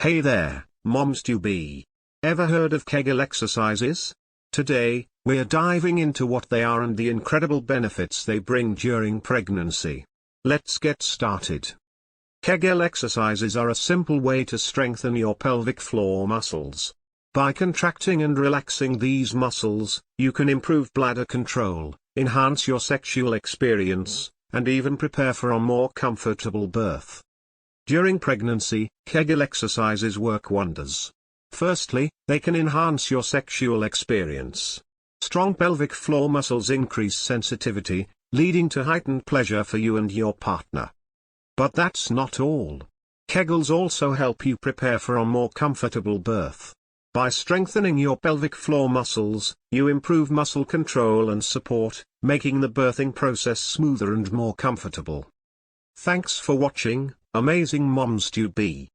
Hey there, moms to be. Ever heard of Kegel exercises? Today, we're diving into what they are and the incredible benefits they bring during pregnancy. Let's get started. Kegel exercises are a simple way to strengthen your pelvic floor muscles. By contracting and relaxing these muscles, you can improve bladder control, enhance your sexual experience, and even prepare for a more comfortable birth. During pregnancy, Kegel exercises work wonders. Firstly, they can enhance your sexual experience. Strong pelvic floor muscles increase sensitivity, leading to heightened pleasure for you and your partner. But that's not all. Kegels also help you prepare for a more comfortable birth. By strengthening your pelvic floor muscles, you improve muscle control and support, making the birthing process smoother and more comfortable. Thanks for watching, amazing moms to be.